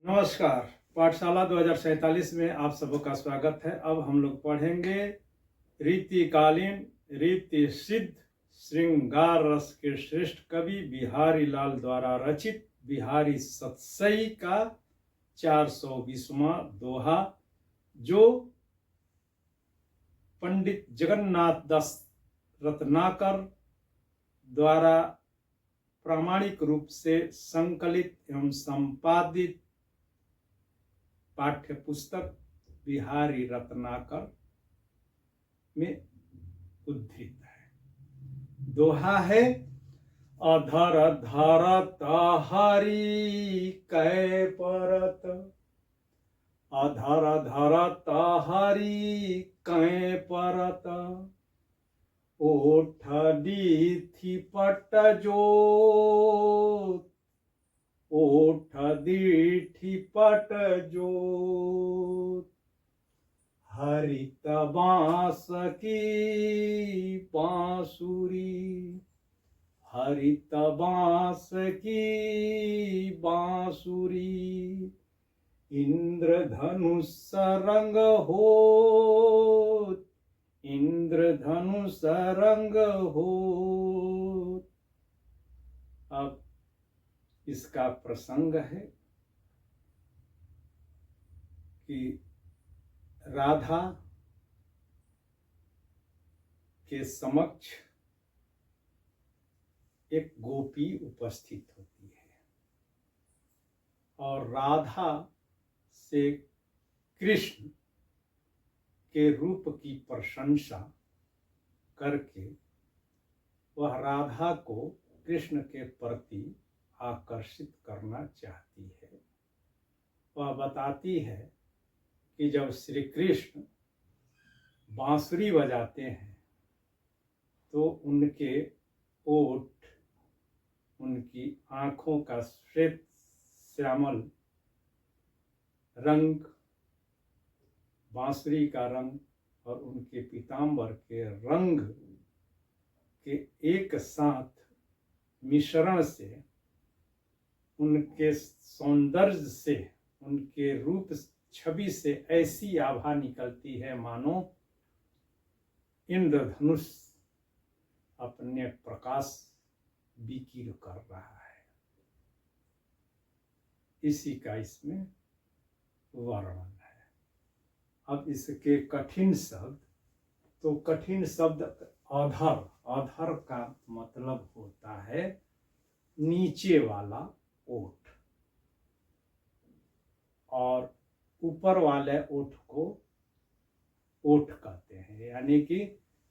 नमस्कार। पाठशाला 2047 में आप सबों का स्वागत है। अब हम लोग पढ़ेंगे रीतिकालीन रीति सिद्ध श्रृंगार रस के श्रेष्ठ कवि बिहारी लाल द्वारा रचित बिहारी सतसई का 420वां दोहा, जो पंडित जगन्नाथ दास रत्नाकर द्वारा प्रामाणिक रूप से संकलित एवं संपादित पाठ्य पुस्तक बिहारी रत्नाकर में उद्धृत है। दोहा है, अधर धरत हरि कै परत, अधर धरत हरि कै परत, ओठ दीथि पट जोत, ओठ दीठी पट जोत, हरित बांस की बांसुरी, हरित बांस की बांसुरी, इंद्रधनुष रंग होत, इंद्रधनुष रंग होत। अब इसका प्रसंग है कि राधा के समक्ष एक गोपी उपस्थित होती है और राधा से कृष्ण के रूप की प्रशंसा करके वह राधा को कृष्ण के प्रति आकर्षित करना चाहती है। वह बताती है कि जब श्री कृष्ण बांसुरी बजाते हैं तो उनके ओठ, उनकी आँखों का श्वेत श्यामल रंग, बांसुरी का रंग और उनके पीतांबर के रंग के एक साथ मिश्रण से, उनके सौंदर्य से, उनके रूप छवि से ऐसी आभा निकलती है मानो इंद्रधनुष अपने प्रकाश विकीर्ण कर रहा है। इसी का इसमें वर्णन है। अब इसके कठिन शब्द, तो कठिन शब्द अधर, अधर का मतलब होता है नीचे वाला ओठ, और ऊपर वाले ओठ को ओठ कहते हैं। यानी कि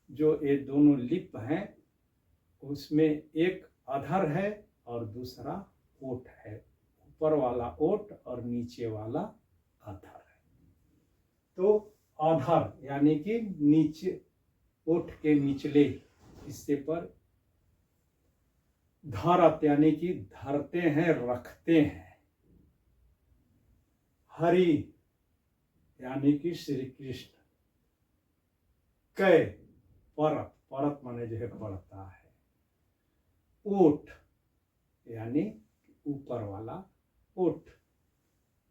जो ये दोनों लिप हैं उसमें एक अधर है और दूसरा ओठ है। ऊपर वाला ओठ और नीचे वाला अधर है। तो अधर यानी कि नीचे, ओठ के निचले हिस्से पर, धरत यानी कि धरते हैं, रखते हैं, हरि यानी कि श्री कृष्ण, कै परत, परत माने जो है पड़ता है, ओठ यानी ऊपर वाला ओठ,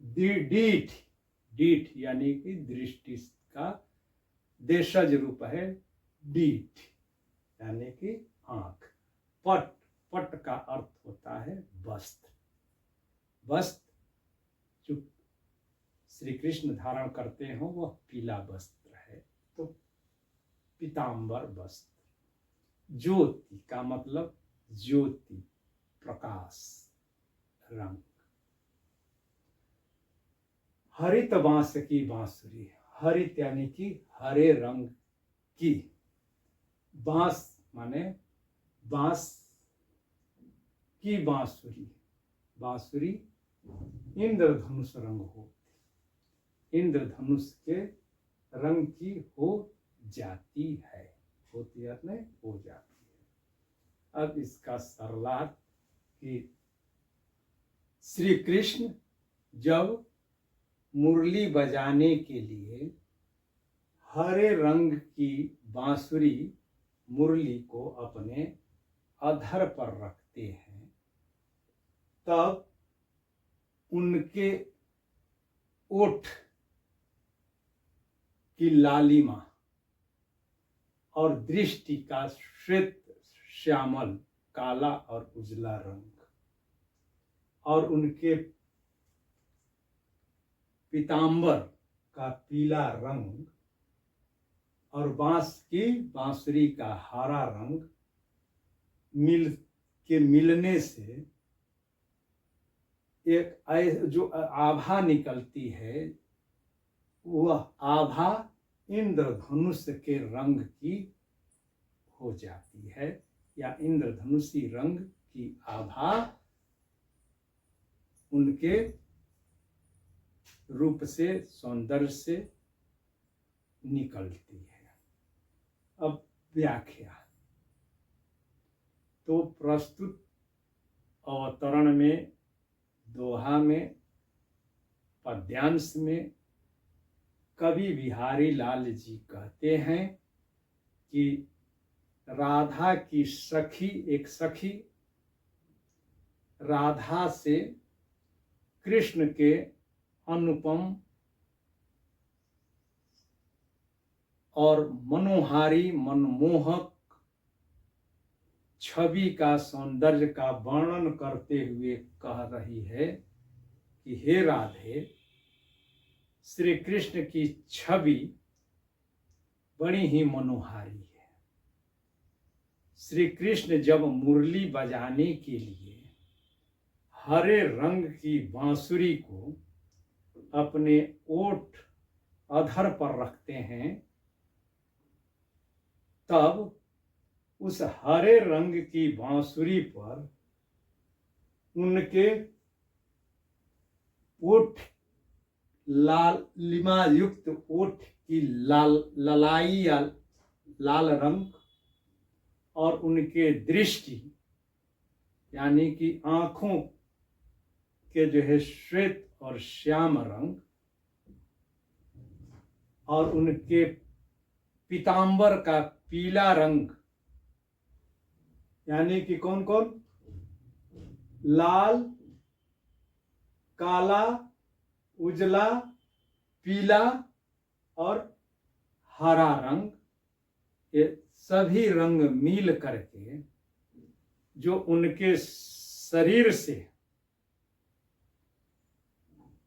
डीठ, डीठ यानी कि दृष्टि का देशज रूप है डीठ यानी कि आंख, पट, पट का अर्थ होता है वस्त्र, वस्त्र जो श्री कृष्ण धारण करते हो वह पीला वस्त्र है, तो पीतांबर वस्त्र। ज्योति का मतलब ज्योति, प्रकाश, रंग। हरित बांस की बांसुरी, हरित यानी कि हरे रंग की, बांस माने बांस की बांसुरी, बांसुरी इंद्रधनुष रंग हो, इंद्रधनुष के रंग की हो जाती है, होती है नहीं, हो जाती है। अब इसका सरलार्थ कि श्री कृष्ण जब मुरली बजाने के लिए हरे रंग की बांसुरी मुरली को अपने अधर पर रखते हैं, तब उनके ओठ की लालिमा और दृष्टि का श्वेत श्यामल काला और उजला रंग, और उनके पीतांबर का पीला रंग, और बांसुरी का हरा रंग मिलने से एक जो आभा निकलती है, वह आभा इंद्रधनुष के रंग की हो जाती है, या इंद्रधनुषी रंग की आभा उनके रूप से, सौंदर्य से निकलती है। अब व्याख्या। तो प्रस्तुत अवतरण में, दोहा में, पद्यांश में कवि बिहारी लाल जी कहते हैं कि राधा की एक सखी राधा से कृष्ण के अनुपम और मनोहारी मनमोहक छवि का, सौंदर्य का वर्णन करते हुए कह रही है कि हे राधे, श्री कृष्ण की छवि बड़ी ही मनोहारी है। श्री कृष्ण जब मुरली बजाने के लिए हरे रंग की बांसुरी को अपने ओठ अधर पर रखते हैं, तब उस हरे रंग की बांसुरी पर उनके ओठ, लालिमा युक्त ओठ की ललाई या लाल रंग, और उनके दृष्टि यानी कि आंखों के जो है श्वेत और श्याम रंग, और उनके पीतांबर का पीला रंग, यानी कि कौन कौन, लाल, काला, उजला, पीला और हरा रंग, ये सभी रंग मिल करके जो उनके शरीर से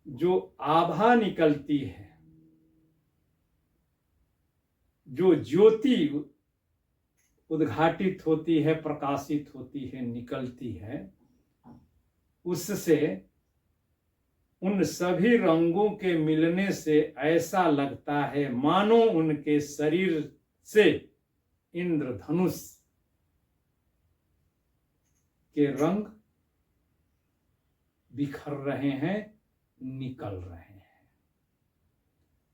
जो आभा निकलती है, जो ज्योति उद्घाटित होती है, प्रकाशित होती है, निकलती है, उससे उन सभी रंगों के मिलने से ऐसा लगता है मानो उनके शरीर से इंद्रधनुष के रंग बिखर रहे हैं, निकल रहे हैं।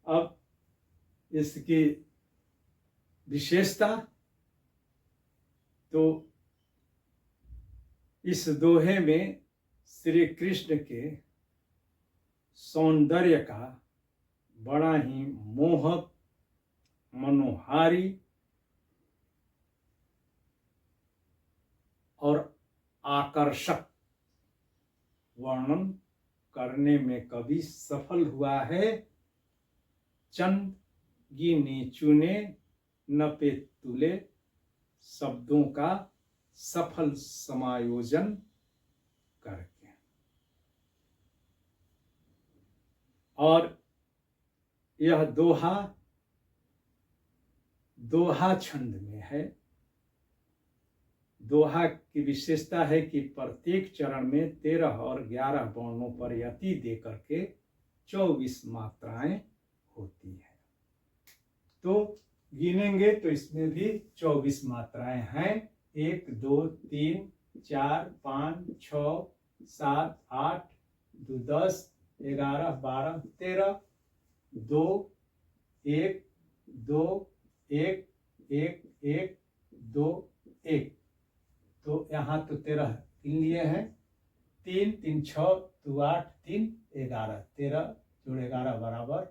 अब इसकी विशेषता, तो इस दोहे में श्री कृष्ण के सौंदर्य का बड़ा ही मोहक, मनोहारी और आकर्षक वर्णन करने में कवि सफल हुआ है। चंद गिने चुने नपे तुले शब्दों का सफल समायोजन करके, और यह दोहा छंद में है। दोहा की विशेषता है कि प्रत्येक चरण में 13 और 11 वर्णों पर यति दे करके 24 मात्राएं होती है। तो गिनेंगे तो इसमें भी 24 मात्राएं हैं। 1 2 3 4 5 6 7 8 2 10 11 12 13 2 1 2 1 1 1 2 1। तो यहाँ तो 13 गिन लिए हैं। 3 3 6 2 8 3 11, 13 जोड़ 11 बराबर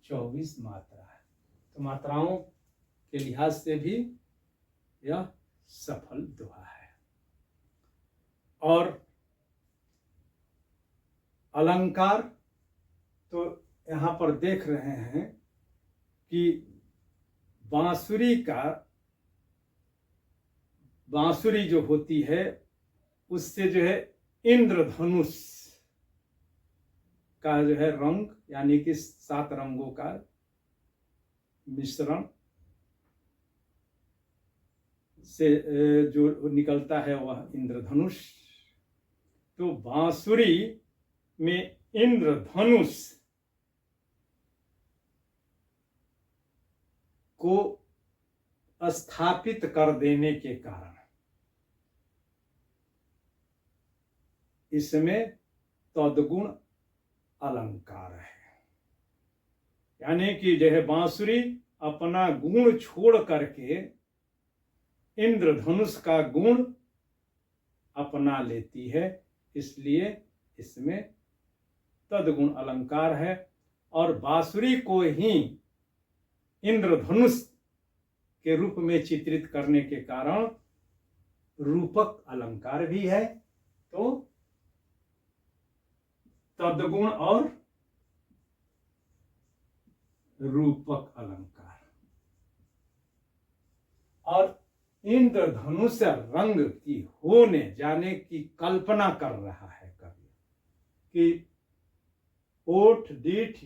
24 मात्रा है। तो मात्राओं के लिहाज से भी यह सफल दोहा है। और अलंकार, तो यहाँ पर देख रहे हैं कि बांसुरी जो होती है उससे जो है इंद्रधनुष का जो है रंग, यानी कि 7 रंगों का मिश्रण से जो निकलता है वह इंद्रधनुष। तो बांसुरी में इंद्रधनुष को स्थापित कर देने के कारण इसमें तद्गुण अलंकार है। यानी कि जो है बांसुरी अपना गुण छोड़ करके इंद्रधनुष का गुण अपना लेती है, इसलिए इसमें तद्गुण अलंकार है। और बांसुरी को ही इंद्रधनुष के रूप में चित्रित करने के कारण रूपक अलंकार भी है। तो तद्गुण और रूपक अलंकार। और इंद्रधनुष रंग की होने जाने की कल्पना कर रहा है कवि कि ओठ, डीठ,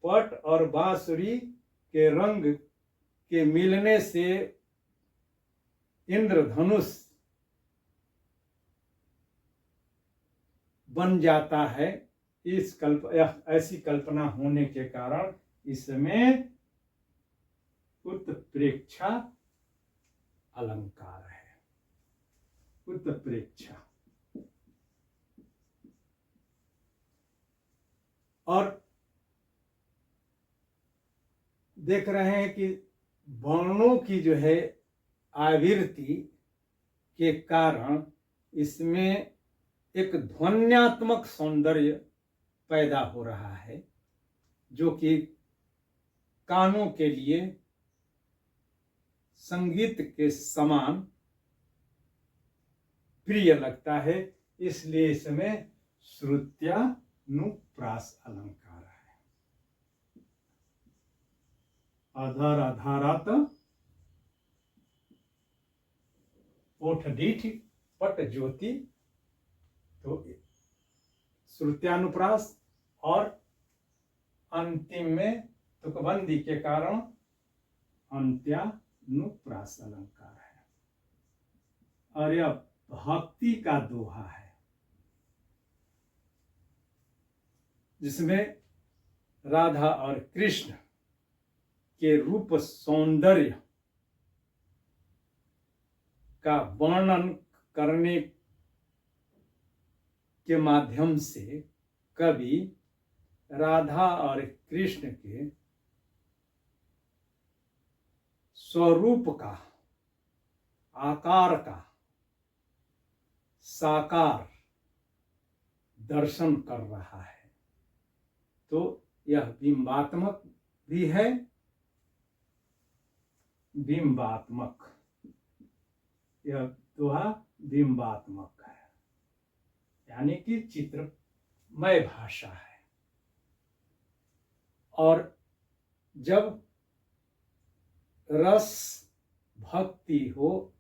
पट और बांसुरी के रंग के मिलने से इंद्रधनुष बन जाता है। ऐसी कल्पना होने के कारण इसमें उत्प्रेक्षा अलंकार है। उत्प्रेक्षा। और देख रहे हैं कि वर्णों की जो है आवृत्ति के कारण इसमें एक ध्वन्यात्मक सौंदर्य पैदा हो रहा है, जो कि कानों के लिए संगीत के समान प्रिय लगता है। इसलिए इसमें श्रुत्यानुप्रास अलंकार है। अधर अधारत ओठ डीठ पट ज्योति, तो श्रुत्यानुप्रास। और अंतिम में तुकबंदी के कारण अंत्यानुप्रास अलंकार है। और यह भक्ति का दोहा है, जिसमें राधा और कृष्ण के रूप सौंदर्य का वर्णन करने के माध्यम से कवि राधा और कृष्ण के स्वरूप का, आकार का साकार दर्शन कर रहा है। तो यह बिंबात्मक भी है, बिंबात्मक, यह दोहा बिंबात्मक है, यानी कि चित्रमय भाषा है। और जब रस भक्ति हो,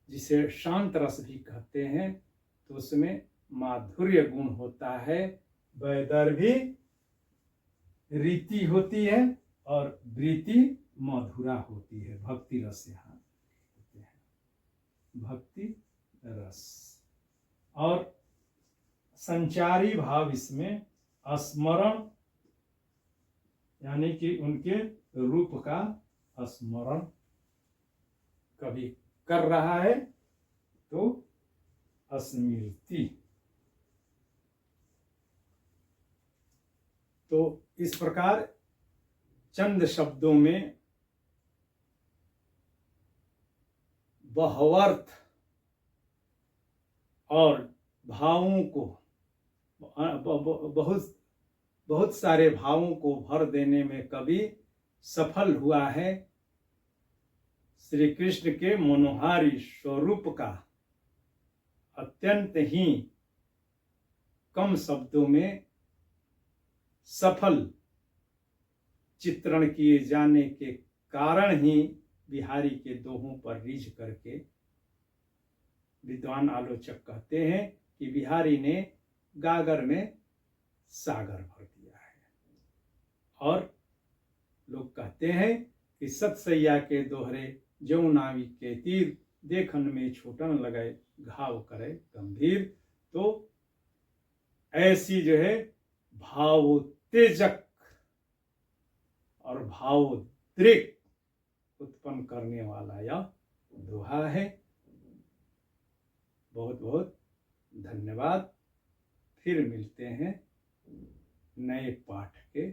जिसे शांत रस भी कहते हैं, तो उसमें माधुर्य गुण होता है, वैदर्भी रीति होती है और वृत्ति मधुरा होती है। भक्ति रस यहाँ होते हैं, भक्ति रस। और संचारी भाव इसमें स्मरण, यानी कि उनके रूप का स्मरण कभी कर रहा है, तो स्मृति। तो इस प्रकार चंद शब्दों में बहवर्थ और भावों को, बहुत सारे भावों को भर देने में कवि सफल हुआ है। श्री कृष्ण के मनोहारी स्वरूप का अत्यंत ही कम शब्दों में सफल चित्रण किए जाने के कारण ही बिहारी के दोहों पर रीझ करके विद्वान आलोचक कहते हैं कि बिहारी ने गागर में सागर भर दिया है। और लोग कहते हैं कि सतसैया के दोहरे ज्यों नाविक के तीर, देखन में छूटन लगे घाव करे गंभीर। तो ऐसी जो है भावोत्तेजक और भावोद्रेक उत्पन्न करने वाला यह दोहा है। बहुत बहुत धन्यवाद। फिर मिलते हैं नए पाठ के